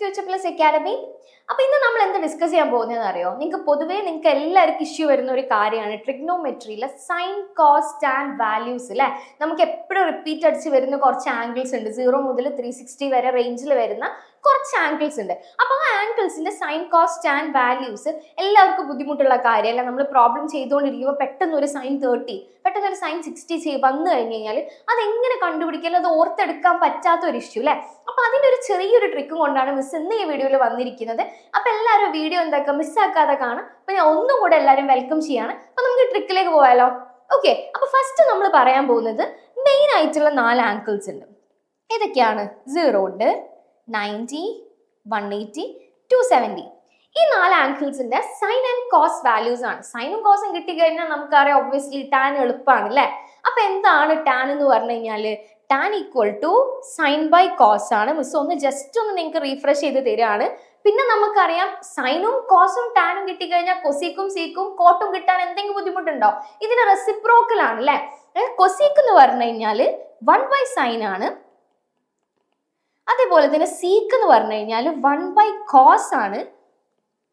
Future plus academy. അപ്പൊ ഇന്ന് നമ്മൾ എന്ത് ഡിസ്കസ് ചെയ്യാൻ പോകുന്നതെന്ന് അറിയോ? നിങ്ങൾക്ക് എല്ലാവർക്കും ഇഷ്യൂ വരുന്ന ഒരു കാര്യമാണ് ട്രിഗ്നോമെട്രിയിലെ സൈൻ കോസ് ടാൻ വാല്യൂസ് അല്ലെ. നമുക്ക് എപ്പോഴും റിപ്പീറ്റ് അടിച്ച് വരുന്ന കുറച്ച് ആംഗിൾസ് ഉണ്ട്. 0 മുതൽ 360 വരെ റേഞ്ചിൽ വരുന്ന കുറച്ച് ആംഗിൾസ് ഉണ്ട്. അപ്പൊ ആ ആംഗിൾസിന്റെ സൈൻ കോസ് ടാൻ വാല്യൂസ് എല്ലാവർക്കും ബുദ്ധിമുട്ടുള്ള കാര്യമല്ല. നമ്മൾ പ്രോബ്ലം ചെയ്തുകൊണ്ടിരിക്കുമ്പോൾ പെട്ടെന്ന് ഒരു സൈൻ 30 പെട്ടെന്ന് ഒരു സൈൻ 60 വന്നു കഴിഞ്ഞ് കഴിഞ്ഞാൽ അതെങ്ങനെ കണ്ടുപിടിക്കാനും അത് ഓർത്തെടുക്കാൻ പറ്റാത്ത ഒരു ഇഷ്യൂ അല്ലെ. അപ്പൊ അതിന്റെ ഒരു ചെറിയൊരു ട്രിക്കും കൊണ്ടാണ് മിസ് ഇന്ന് ഈ വീഡിയോയിൽ വന്നിരിക്കുന്നത്. അപ്പൊ എല്ലാവരും വീഡിയോ എന്താക്കുക മിസ്സാക്കാതെ കാണാം. അപ്പൊ ഞാൻ ഒന്നും കൂടെ എല്ലാവരും വെൽക്കം ചെയ്യാണ്. അപ്പൊ നമുക്ക് ട്രിക്കിലേക്ക് പോയാലോ? ഓക്കെ, അപ്പൊ ഫസ്റ്റ് നമ്മൾ പറയാൻ പോകുന്നത് മെയിൻ ആയിട്ടുള്ള 4 ആംഗിൾസ് ഉണ്ട്. ഏതൊക്കെയാണ്? 0 ഉണ്ട്, 90, 180, 270. ഈ 4 ആംഗിൾസിന്റെ സൈൻ ആൻഡ് കോസ് വാല്യൂസ് ആണ്. സൈനും കോസും കിട്ടിക്കഴിഞ്ഞാൽ നമുക്കറിയാം ഒബ്വിയസ്ലി ടാൻ എളുപ്പമാണ് അല്ലെ. അപ്പൊ എന്താണ് ടാൻ എന്ന് പറഞ്ഞു കഴിഞ്ഞാല് tan equal to sine by cos ആണ്. മിസ് ഒന്ന് ജസ്റ്റ് ഒന്ന് നിങ്ങൾക്ക് റീഫ്രഷ് ചെയ്ത് തരികയാണ്. പിന്നെ നമുക്കറിയാം സൈനും കോസും ടാനും കിട്ടിക്കഴിഞ്ഞാൽ കൊസീക്കും സീക്കും കോട്ടും കിട്ടാൻ എന്തെങ്കിലും ബുദ്ധിമുട്ടുണ്ടോ? ഇതിന് റെസിപ്രോക്കൽ ആണ് അല്ലെ. കൊസീക്ക് എന്ന് പറഞ്ഞു കഴിഞ്ഞാല് 1 ബൈ സൈൻ ആണ്. അതേപോലെ തന്നെ സീക്ക് എന്ന് പറഞ്ഞു കഴിഞ്ഞാൽ 1 ബൈ കോസ് ആണ്.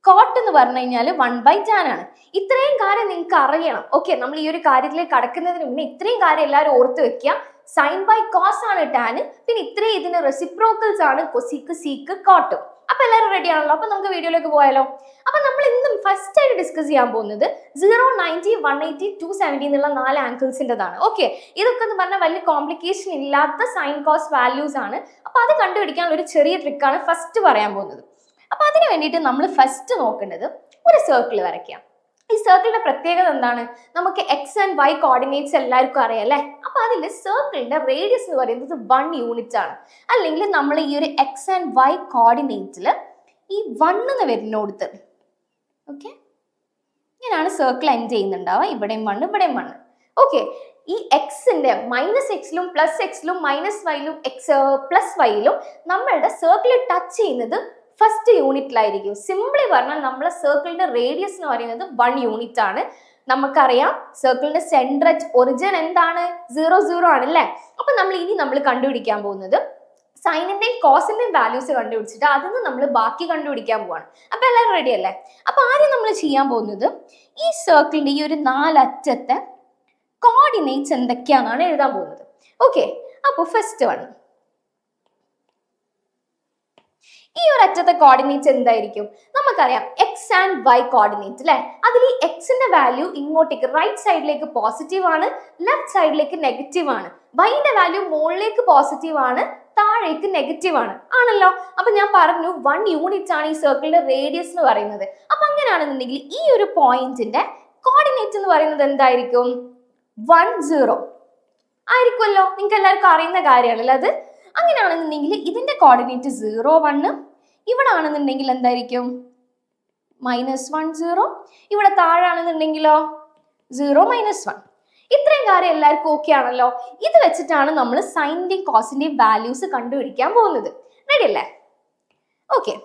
കോട്ട് എന്ന് പറഞ്ഞു കഴിഞ്ഞാൽ 1 ബൈ ടാൻ ആണ്. ഇത്രയും കാര്യം നിങ്ങൾക്ക് അറിയണം. ഓക്കെ, നമ്മൾ ഈ ഒരു കാര്യത്തിലേക്ക് കടക്കുന്നതിന് മുന്നേ ഇത്രയും കാര്യം എല്ലാവരും ഓർത്ത് വെക്കുക. സൈൻ ബൈ കോസ് ആണ് ടാൻ, പിന്നെ ഇത്രയും ഇതിന് റെസിപ്രോക്കൽസ് ആണ് കൊസീക്ക് സീക്ക് കോട്ട്. അപ്പൊ എല്ലാവരും റെഡി ആണല്ലോ? അപ്പൊ നമുക്ക് വീഡിയോയിലേക്ക് പോയാലോ? അപ്പൊ നമ്മൾ ഇന്നും ഫസ്റ്റ് ആയിട്ട് ഡിസ്കസ് ചെയ്യാൻ പോകുന്നത് 0, 90, 180, 270 എന്നുള്ള 4 ആംഗിൾസിൻ്റെതാണ്. ഓക്കെ, ഇതൊക്കെ എന്ന് പറഞ്ഞാൽ വലിയ കോംപ്ലിക്കേഷൻ ഇല്ലാത്ത സൈൻ കോസ് വാല്യൂസ് ആണ്. അപ്പൊ അത് കണ്ടുപിടിക്കാനുള്ള ഒരു ചെറിയ ട്രിക്കാണ് ഫസ്റ്റ് പറയാൻ പോകുന്നത്. അപ്പൊ അതിന് വേണ്ടിയിട്ട് നമ്മൾ ഫസ്റ്റ് നോക്കേണ്ടത് ഒരു സർക്കിൾ വരയ്ക്കാം. ഈ സർക്കിളിന്റെ പ്രത്യേകത എന്താണ്? നമുക്ക് എക്സ് ആൻഡ് വൈ കോർഡിനേറ്റ്സ് എല്ലാവർക്കും അറിയാം അല്ലെ. അപ്പൊ അതിൽ സർക്കിളിന്റെ റേഡിയസ് എന്ന് പറയുന്നത് 1 യൂണിറ്റ് ആണ്. അല്ലെങ്കിൽ നമ്മൾ ഈ ഒരു എക്സ് ആൻഡ് വൈ കോർഡിനേറ്റിൽ ഈ 1 എന്ന് വരുന്നോടുത്ത് ഓക്കെ ഇങ്ങനെയാണ് സർക്കിൾ എൻഡ് ചെയ്യുന്നുണ്ടാവുക. ഇവിടെയും 1 ഇവിടെയും 1. ഓക്കെ, ഈ എക്സിന്റെ -x-ലും +x-ലും -y-ലും +y-ലും നമ്മളുടെ സർക്കിൾ ടച്ച് ചെയ്യുന്നത് ഫസ്റ്റ് യൂണിറ്റിലായിരിക്കും. സിംപ്ലി പറഞ്ഞാൽ നമ്മളെ സർക്കിളിന്റെ റേഡിയസ് എന്ന് പറയുന്നത് 1 യൂണിറ്റ് ആണ്. നമുക്കറിയാം സർക്കിളിന്റെ സെന്റർ അറ്റ് ഒറിജിൻ എന്താണ്? 0, 0 ആണ് അല്ലേ. അപ്പൊ നമ്മൾ കണ്ടുപിടിക്കാൻ പോകുന്നത് സൈനിന്റെയും കോസിന്റെയും വാല്യൂസ് കണ്ടുപിടിച്ചിട്ട് അതിന് നമ്മൾ ബാക്കി കണ്ടുപിടിക്കാൻ പോവാണ്. അപ്പൊ എല്ലാവരും റെഡി അല്ലേ? അപ്പൊ ആദ്യം നമ്മൾ ചെയ്യാൻ പോകുന്നത് ഈ സർക്കിളിന്റെ ഈ ഒരു 4 അറ്റത്തെ കോർഡിനേറ്റ്സ് എന്തൊക്കെയാണെന്നാണ് എഴുതാൻ പോകുന്നത്. ഓക്കെ, അപ്പൊ ഫസ്റ്റ് വൺ ഈ ഒരു അറ്റത്തെ കോർഡിനേറ്റ്സ് എന്തായിരിക്കും? നമുക്കറിയാം എക്സ് ആൻഡ് വൈ കോർഡിനേറ്റ് അല്ലെ. അതിൽ ഈ എക്സിന്റെ വാല്യൂ ഇങ്ങോട്ടേക്ക് റൈറ്റ് സൈഡിലേക്ക് പോസിറ്റീവ് ആണ്, ലെഫ്റ്റ് സൈഡിലേക്ക് നെഗറ്റീവ് ആണ്. വൈന്റെ വാല്യൂ മുകളിലേക്ക് പോസിറ്റീവ് ആണ്, താഴേക്ക് നെഗറ്റീവ് ആണ് ആണല്ലോ. അപ്പൊ ഞാൻ പറഞ്ഞു 1 യൂണിറ്റ് ആണ് ഈ സർക്കിളിന്റെ റേഡിയസ് എന്ന് പറയുന്നത്. അപ്പൊ അങ്ങനെയാണെന്നുണ്ടെങ്കിൽ ഈ ഒരു പോയിന്റിന്റെ കോർഡിനേറ്റ് എന്ന് പറയുന്നത് എന്തായിരിക്കും? 1, 0 ആയിരിക്കുമല്ലോ. നിങ്ങൾക്ക് എല്ലാവർക്കും അറിയുന്ന കാര്യമാണല്ലോ അത്. അങ്ങനെയാണെന്നുണ്ടെങ്കിൽ ഇതിന്റെ കോർഡിനേറ്റ് 0, 1. ഇവിടെ ആണെന്നുണ്ടെങ്കിൽ എന്തായിരിക്കും? -1, 0. ഇവിടെ താഴാണെന്നുണ്ടെങ്കിലോ 0, -1. ഇത്രയും കാര്യം എല്ലാവർക്കും ഓക്കെ ആണല്ലോ. ഇത് വെച്ചിട്ടാണ് നമ്മൾ സൈനിന്റെയും കോസിന്റെയും വാല്യൂസ് കണ്ടുപിടിക്കാൻ പോകുന്നത്. റെഡി അല്ലേ? ഓക്കെ,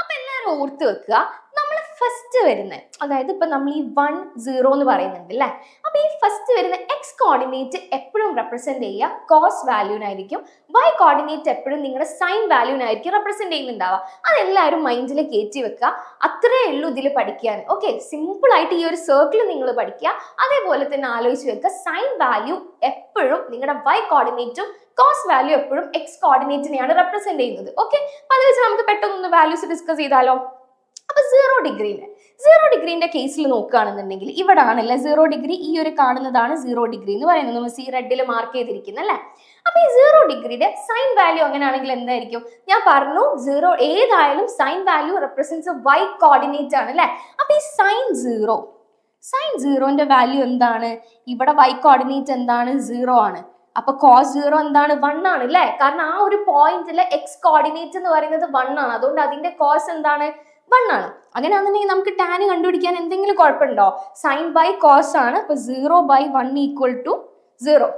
അപ്പൊ എല്ലാവരും ഓർത്ത് വെക്കുക. നമ്മൾ ഫസ്റ്റ് വരുന്നത് അതായത് ഇപ്പൊ നമ്മൾ ഈ 1, 0 എന്ന് പറയുന്നുണ്ട് അല്ലെ. അപ്പൊ ഈ ഫസ്റ്റ് വരുന്ന എക്സ് കോർഡിനേറ്റ് എപ്പോഴും റെപ്രസെന്റ് ചെയ്യുക കോസ് വാല്യൂനായിരിക്കും. വൈ കോർഡിനേറ്റ് എപ്പോഴും നിങ്ങളുടെ സൈൻ വാല്യൂനായിരിക്കും റെപ്രസെന്റ് ചെയ്യുന്നുണ്ടാവുക. അതെല്ലാവരും മൈൻഡിൽ കയറ്റി വെക്കുക. അത്രേ ഉള്ളൂ ഇതിൽ പഠിക്കാൻ. ഓക്കെ, സിമ്പിൾ ആയിട്ട് ഈ ഒരു സർക്കിൾ നിങ്ങൾ പഠിക്കുക. അതേപോലെ തന്നെ ആലോചിച്ച് വെക്കുക സൈൻ വാല്യൂ എപ്പോഴും നിങ്ങളുടെ വൈ കോർഡിനേറ്റും കോസ് വാല്യൂ എപ്പോഴും എക്സ് കോർഡിനേറ്റിനെയാണ് റെപ്രസെന്റ് ചെയ്യുന്നത്. ഓക്കെ, അപ്പൊ അത് വെച്ച് നമുക്ക് പെട്ടെന്ന് വാല്യൂസ് ഡിസ്കസ് ചെയ്താലോ? അപ്പൊ 0 ഡിഗ്രീന്റെ കേസിൽ നോക്കുകയാണെന്നുണ്ടെങ്കിൽ ഇവിടെ ആണല്ലേ 0 ഡിഗ്രി. ഈ ഒരു കാണുന്നതാണ് 0 ഡിഗ്രി എന്ന് പറയുന്നത്. നമ്മൾ ഈ റെഡിൽ മാർക്ക് ചെയ്തിരിക്കുന്നത് അല്ലെ. അപ്പൊ ഈ 0 ഡിഗ്രിയുടെ സൈൻ വാല്യൂ അങ്ങനെയാണെങ്കിൽ എന്തായിരിക്കും? ഞാൻ പറഞ്ഞു 0 ഏതായാലും sine value represents Y coordinate ആണ് അല്ലെ. അപ്പൊ ഈ സൈൻ 0ന്റെ വാല്യൂ എന്താണ്? ഇവിടെ വൈ കോർഡിനേറ്റ് എന്താണ്? 0 ആണ്. അപ്പൊ കോസ് 0 എന്താണ്? 1 ആണ് അല്ലെ. കാരണം ആ ഒരു പോയിന്റിലെ എക്സ് കോർഡിനേറ്റ് എന്ന് പറയുന്നത് 1 ആണ്. അതുകൊണ്ട് അതിന്റെ കോസ് എന്താണ്? 1 ആണ്. അങ്ങനെയാണെന്നുണ്ടെങ്കിൽ നമുക്ക് ടാൻ കണ്ടുപിടിക്കാൻ എന്തെങ്കിലും കുഴപ്പമുണ്ടോ? സൈൻ ബൈ കോസ് ആണ്. അപ്പൊ 0/1 = 0.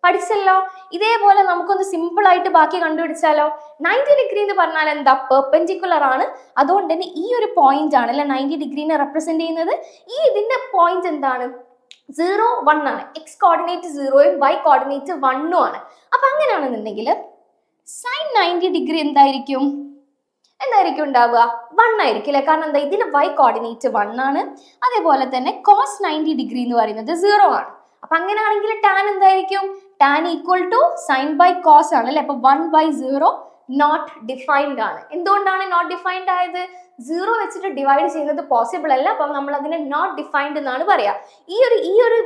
പഠിച്ചല്ലോ. ഇതേപോലെ നമുക്കൊന്ന് സിമ്പിൾ ആയിട്ട് ബാക്കി കണ്ടുപിടിച്ചാലോ? 90 ഡിഗ്രി എന്ന് പറഞ്ഞാൽ എന്താ? പെർപെൻഡിക്കുലർ ആണ്. അതുകൊണ്ട് തന്നെ ഈ ഒരു പോയിന്റ് ആണ് അല്ലെ 90 ഡിഗ്രീനെ റെപ്രസെന്റ് ചെയ്യുന്നത്. ഈ ഇതിന്റെ പോയിന്റ് എന്താണ്? 0, 1 ആണ്. എക്സ് കോർഡിനേറ്റ് 0യും വൈ കോർഡിനേറ്റ് 1ഉം ആണ്. അപ്പൊ അങ്ങനെയാണെന്നുണ്ടെങ്കിൽ സൈൻ 90 ഡിഗ്രി എന്തായിരിക്കും? എന്തായിരിക്കും ഉണ്ടാവുക? 1 ആയിരിക്കും അല്ലെ? കാരണം എന്താ, ഇതിന്റെ y കോർഡിനേറ്റ് 1 ആണ്. അതേപോലെ തന്നെ cos 90 ഡിഗ്രി എന്ന് പറയുന്നത് 0 ആണ്. അപ്പൊ അങ്ങനെയാണെങ്കിൽ tan എന്തായിരിക്കും? tan equal to sine by cos ആണ് അല്ലെ? അപ്പൊ 1/0 നോട്ട് ഡിഫൈൻഡ് ആണ്. എന്തുകൊണ്ടാണ് നോട്ട് ഡിഫൈൻഡ് ആയത്? 0 വെച്ചിട്ട് ഡിവൈഡ് ചെയ്യുന്നത് പോസിബിൾ അല്ല. അപ്പം നമ്മൾ അതിനെ നോട്ട് ഡിഫൈൻഡ് എന്നാണ് പറയാ. ഈ ഒരു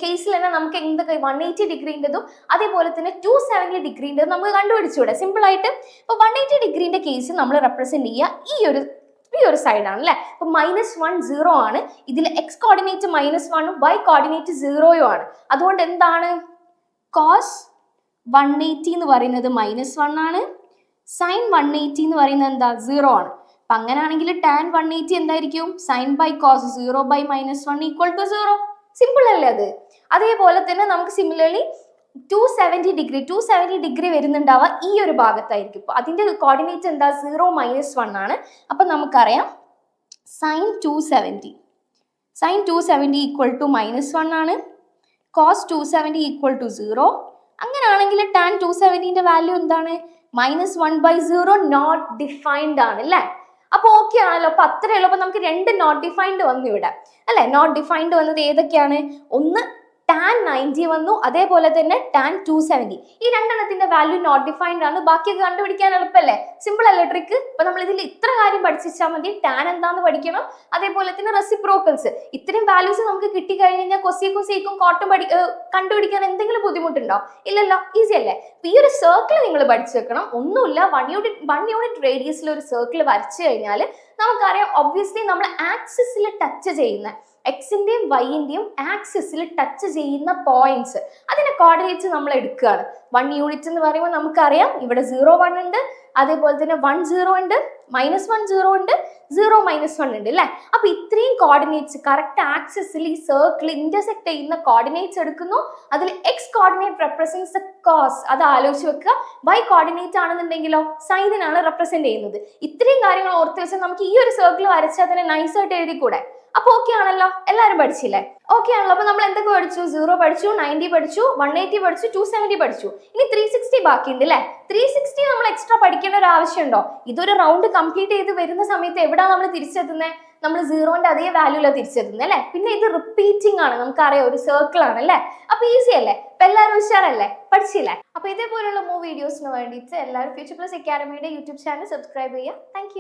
കേസിൽ തന്നെ നമുക്ക് എന്തൊക്കെ 180 ഡിഗ്രീൻ്റെതും അതേപോലെ തന്നെ 270 ഡിഗ്രീൻ്റെതും നമുക്ക് കണ്ടുപിടിച്ചൂടെ സിമ്പിൾ ആയിട്ട്. ഇപ്പൊ 180 ഡിഗ്രീന്റെ കേസ് നമ്മൾ റെപ്രസെന്റ് ചെയ്യുക ഈ ഒരു സൈഡ് ആണ് അല്ലെ? അപ്പൊ -1 0 ആണ്. ഇതിൽ x കോർഡിനേറ്റ് -1ഉം y കോർഡിനേറ്റ് 0യും ആണ്. അതുകൊണ്ട് എന്താണ്, cos 180 എന്ന് പറയുന്നത് -1 ആണ്, sin 180 എന്ന് പറയുന്നത് എന്താ, 0 ആണ്. അപ്പൊ അങ്ങനെയാണെങ്കിൽ tan 180 എന്തായിരിക്കും? sin by cos 0 by -1 equal to 0. Simple അല്ലേ അത്? അതേപോലെ തന്നെ നമുക്ക് സിമിലർലി 270 ഡിഗ്രി വരുന്നുണ്ടാവുക ഈ ഒരു ഭാഗത്തായിരിക്കും. അപ്പൊ അതിന്റെ കോർഡിനേറ്റ് എന്താ, 0 -1 ആണ്. അപ്പൊ നമുക്കറിയാം sin 270 ഈക്വൽ ടു -1 ആണ്, cos 270 ഈക്വൽ ടു 0. അങ്ങനെയാണെങ്കിൽ tan 270ന്റെ വാല്യൂ എന്താണ്? -1/0 നോട്ട് ഡിഫൈൻഡ് ആണ് അല്ലേ? അപ്പൊ ഓക്കെ ആണല്ലോ. അപ്പൊ അത്രേ ഉള്ളൂ. അപ്പൊ നമുക്ക് 2 നോട്ട് ഡിഫൈൻഡ് വന്നു ഇവിടെ അല്ലെ? നോട്ട് ഡിഫൈൻഡ് വന്നത് ഏതൊക്കെയാണ്? ഒന്ന് tan 90 വന്നു, അതേപോലെ തന്നെ tan 270. ഈ രണ്ടെണ്ണത്തിന്റെ വാല്യൂ നോട്ട് ഡിഫൈൻഡ് ആണ്. ബാക്കിയൊക്കെ കണ്ടുപിടിക്കാൻ എളുപ്പല്ലേ? സിമ്പിൾ അല്ലേ ട്രിക്ക്? അപ്പൊ നമ്മൾ ഇതിൽ ഇത്ര കാര്യം പഠിച്ചാൽ മതി. tan എന്താന്ന് പഠിക്കണം, അതേപോലെ തന്നെ റെസിപ്രോക്കൽസ്. ഇത്രയും വാല്യൂസ് നമുക്ക് കിട്ടിക്കഴിഞ്ഞാൽ കൊസീക്കും കോട്ടും കണ്ടുപിടിക്കാൻ എന്തെങ്കിലും ബുദ്ധിമുട്ടുണ്ടോ? ഇല്ലല്ലോ, ഈസി അല്ലേ? അപ്പൊ ഈ ഒരു സർക്കിൾ നിങ്ങൾ പഠിച്ചു വെക്കണം. ഒന്നുമില്ല, 1 യൂണിറ്റ് റേഡിയസിൽ ഒരു സർക്കിൾ വരച്ചു കഴിഞ്ഞാൽ നമുക്കറിയാം ഒബ്വിയസ്ലി നമ്മൾ ആക്സിസിൽ ടച്ച് ചെയ്യുന്ന എക്സിന്റെയും വൈന്റെയും ആക്സിസിൽ ടച്ച് ചെയ്യുന്ന പോയിന്റ്സ്, അതിന്റെ കോർഡിനേറ്റ്സ് നമ്മൾ എടുക്കുകയാണ്. 1 യൂണിറ്റ് എന്ന് പറയുമ്പോൾ നമുക്കറിയാം ഇവിടെ 0 1 ഉണ്ട്, അതേപോലെ തന്നെ 1 0 ഉണ്ട്, -1 0 ഉണ്ട്, 0 -1 ഉണ്ട് അല്ലെ? അപ്പൊ ഇത്രയും കോർഡിനേറ്റ്സ് കറക്റ്റ് ആക്സിസിൽ ഈ സർക്കിൾ ഇന്റർസെക്ട് ചെയ്യുന്ന കോർഡിനേറ്റ്സ് എടുക്കുന്നു. അതിൽ x coordinate represents the cause, അത് ആലോചിച്ച് വെക്കുക. y കോർഡിനേറ്റ് ആണെന്നുണ്ടെങ്കിലോ സൈനിനാണ് റെപ്രസെന്റ് ചെയ്യുന്നത്. ഇത്രയും കാര്യങ്ങൾ ഓർത്ത് വെച്ചാൽ നമുക്ക് ഈ ഒരു സർക്കിൾ വരച്ചാൽ തന്നെ നൈസായിട്ട് എഴുതിക്കൂടെ? അപ്പൊ ഓക്കെ ആണല്ലോ, എല്ലാവരും പഠിച്ചില്ലേ? ഓക്കെ ആണല്ലോ. അപ്പൊ നമ്മൾ എന്തൊക്കെ പഠിച്ചു? 0 പഠിച്ചു, 90 പഠിച്ചു, 180 പഠിച്ചു, 270 പഠിച്ചു. ഇനി 360 ബാക്കിയുണ്ട് അല്ലെ? 360 നമ്മൾ എക്സ്ട്രാ പഠിക്കേണ്ട ഒരു ആവശ്യമുണ്ടോ? ഇതൊരു റൗണ്ട് കംപ്ലീറ്റ് ചെയ്ത് വരുന്ന സമയത്ത് എവിടാ നമ്മൾ തിരിച്ചെത്തുന്നത്? നമ്മൾ 0ന്റെ അതേ വാല്യൂലാണ് തിരിച്ചെത്തുന്നത് അല്ലെ? പിന്നെ ഇത് റിപ്പീറ്റിംഗ് ആണ്, നമുക്കറിയാം ഒരു സർക്കിൾ ആണ് അല്ലെ? അപ്പൊ ഈസി അല്ലേ? അപ്പൊ എല്ലാവരും ഉഷാറല്ലേ? പഠിച്ചില്ലേ? അപ്പൊ ഇതേപോലുള്ള വീഡിയോസിന് വേണ്ടിയിട്ട് എല്ലാവരും ഫ്യൂച്ചർ പ്ലസ് അക്കാഡമിയുടെ യൂട്യൂബ് ചാനൽ സബ്സ്ക്രൈബ് ചെയ്യുക. താങ്ക്